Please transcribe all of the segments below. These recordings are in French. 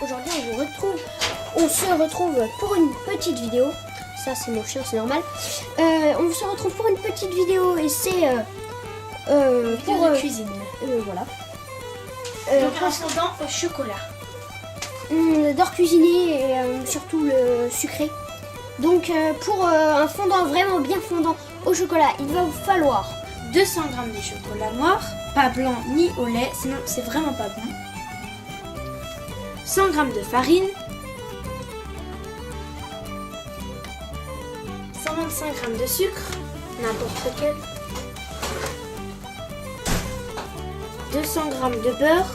aujourd'hui on se retrouve pour une petite vidéo. Ça c'est mon chien, c'est normal. On se retrouve pour une petite vidéo et c'est pour cuisine. Voilà. Donc un fondant au chocolat. On adore cuisiner et surtout le sucré. Donc pour un fondant vraiment bien fondant au chocolat, il va vous falloir 200 g de chocolat noir, pas blanc ni au lait, sinon c'est vraiment pas bon. 100 g de farine, 125 g de sucre, n'importe quel, 200 g de beurre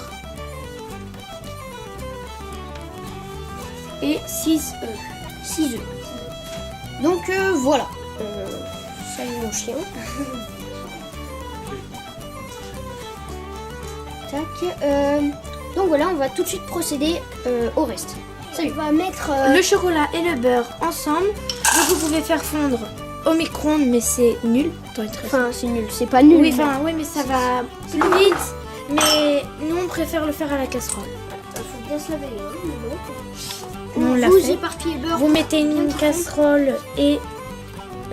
et 6 œufs. 6 œufs. Donc voilà. Salut mon chien. Tac. Donc voilà, on va tout de suite procéder au reste. Ça, on va mettre le chocolat et le beurre ensemble. Donc vous pouvez faire fondre au micro-ondes, mais c'est nul. Enfin, c'est nul, c'est pas nul. Oui, enfin, oui, mais ça va plus vite. Mais nous, on préfère le faire à la casserole. Il faut bien se laver les mains. On l'a vous fait. éparpillez le beurre. Vous mettez une casserole et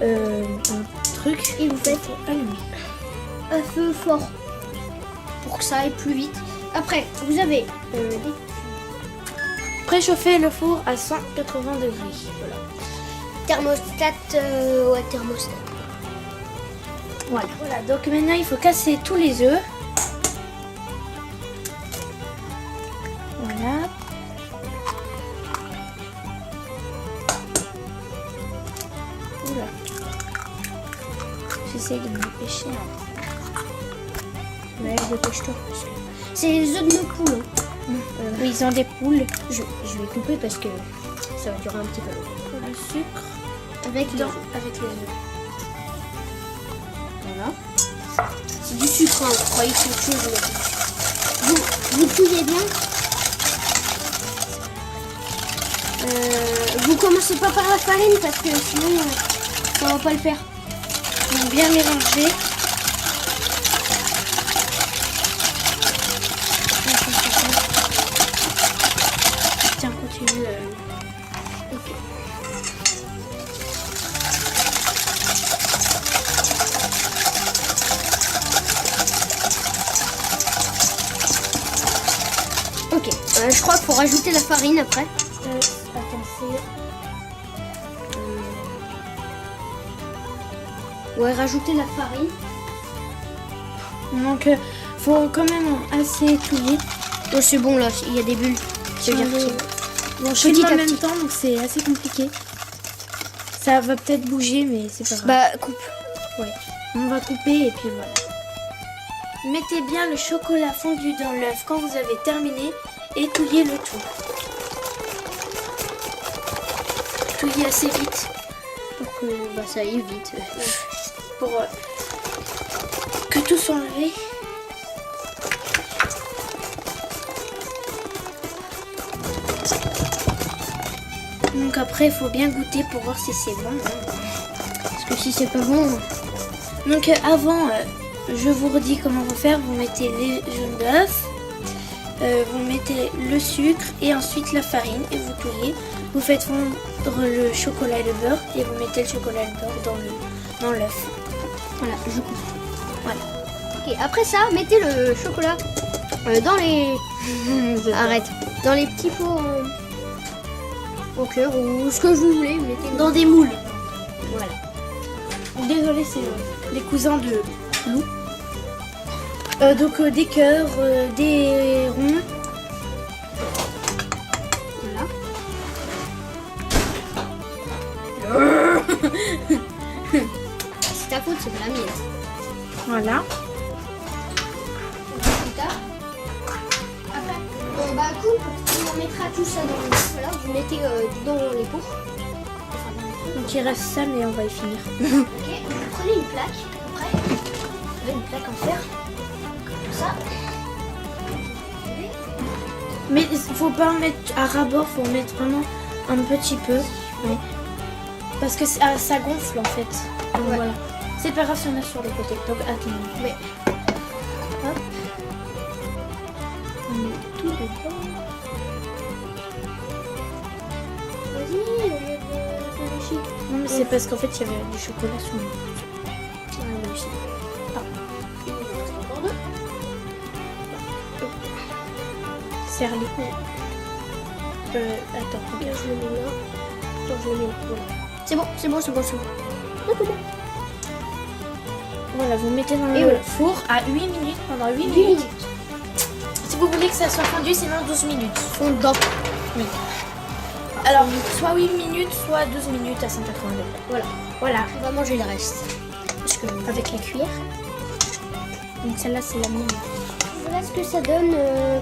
un truc et vous faites allumer un feu fort pour que ça aille plus vite. Après, vous avez préchauffer le four à 180 degrés. Voilà. Thermostat, ouais, thermostat. Voilà. Donc maintenant, il faut casser tous les œufs. Voilà. Oula. J'essaie de me dépêcher. Ouais, dépêche-toi. C'est les œufs de nos poules. Hein. Oui, ils ont des poules. Je vais couper parce que ça va durer un petit peu. Le sucre avec les œufs. Voilà. C'est du sucre, hein. Vous croyez que c'est autre chose. Vous touillez bien. Vous commencez pas par la farine parce que sinon ça va pas le faire. Donc bien mélanger. Tiens, continue. Ok. Ok. Je crois qu'il faut rajouter la farine après. Attends, c'est... Ouais, rajouter la farine. Donc, faut quand même assez touiller. Oh, c'est bon là, il y a des bulles. Bon, je filme en même temps, donc c'est assez compliqué. Ça va peut-être bouger, mais c'est pas grave. Bah, coupe. Ouais. On va couper et puis voilà. Mettez bien le chocolat fondu dans l'œuf quand vous avez terminé et touillez le tout. Touillez assez vite Pour que ça aille vite. pour que tout soit enlevé. Donc après, il faut bien goûter pour voir si c'est bon. Parce que si c'est pas bon... Donc avant, je vous redis comment vous faire. Vous mettez les jaunes d'œufs, vous mettez le sucre et ensuite la farine et vous touillez. Vous faites fondre le chocolat et le beurre et vous mettez le chocolat et le beurre dans l'œuf. Voilà, je coupe. Voilà. Ok, après ça, mettez le chocolat dans les... Arrête. Dans les petits pots au cœur ou ce que vous voulez. Vous mettez Dans des moules. Voilà. Désolé, c'est les cousins de Lou. Donc des cœurs, des ronds. Voilà. C'est ta faute, c'est pas la mienne. Voilà. Plus tard. Après, on va coupe, on mettra tout ça dans le... Voilà, vous mettez dans les pots. Donc il reste ça, mais on va y finir. Ok, vous prenez une plaque, après, vous avez une plaque en fer, comme ça. Mais il faut pas en mettre à ras-bord, faut en mettre vraiment un petit peu. Oui. Parce que ça gonfle en fait. Donc Ouais. voilà. C'est pas grave si on a sur les côtés. Donc attends. Ouais. Hop. On met tout dedans. c'est parce qu'en fait il y avait du chocolat sur moi. moi aussi. Il me reste encore deux. Serre-les. Attends, regarde. Je le mets là. Attends, je le mets là. Voilà. C'est bon. Voilà, vous mettez dans Et le voilà. four à 8 minutes pendant 8 minutes. Si vous voulez que ça soit fondu, sinon 12 minutes. Fondant. Oui. Alors, soit 8 minutes, soit 12 minutes à 180 degrés. Voilà, On va manger le reste. Parce que avec la cuillère. Donc celle-là, c'est la mienne. voilà ce que ça donne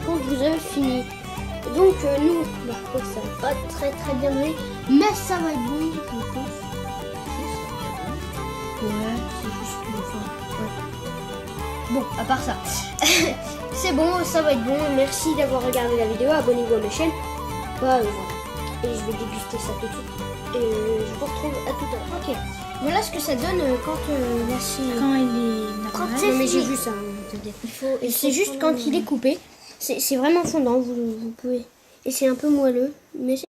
quand vous avez fini. Donc nous, ça va pas très bien donné, mais ça va être bon, je pense. Ouais, c'est juste que... Enfin, ouais. Bon, à part ça, c'est bon, ça va être bon. Merci d'avoir regardé la vidéo, abonnez-vous à ma chaîne. Voilà. Et je vais déguster ça tout de suite. Et je vous retrouve à tout à l'heure. Ok, voilà ce que ça donne quand là c'est... Quand il est Quand normal. c'est mais j'ai vu ça, t'inquiète. Et c'est juste quand il est coupé. C'est vraiment fondant, vous pouvez. Et c'est un peu moelleux, mais c'est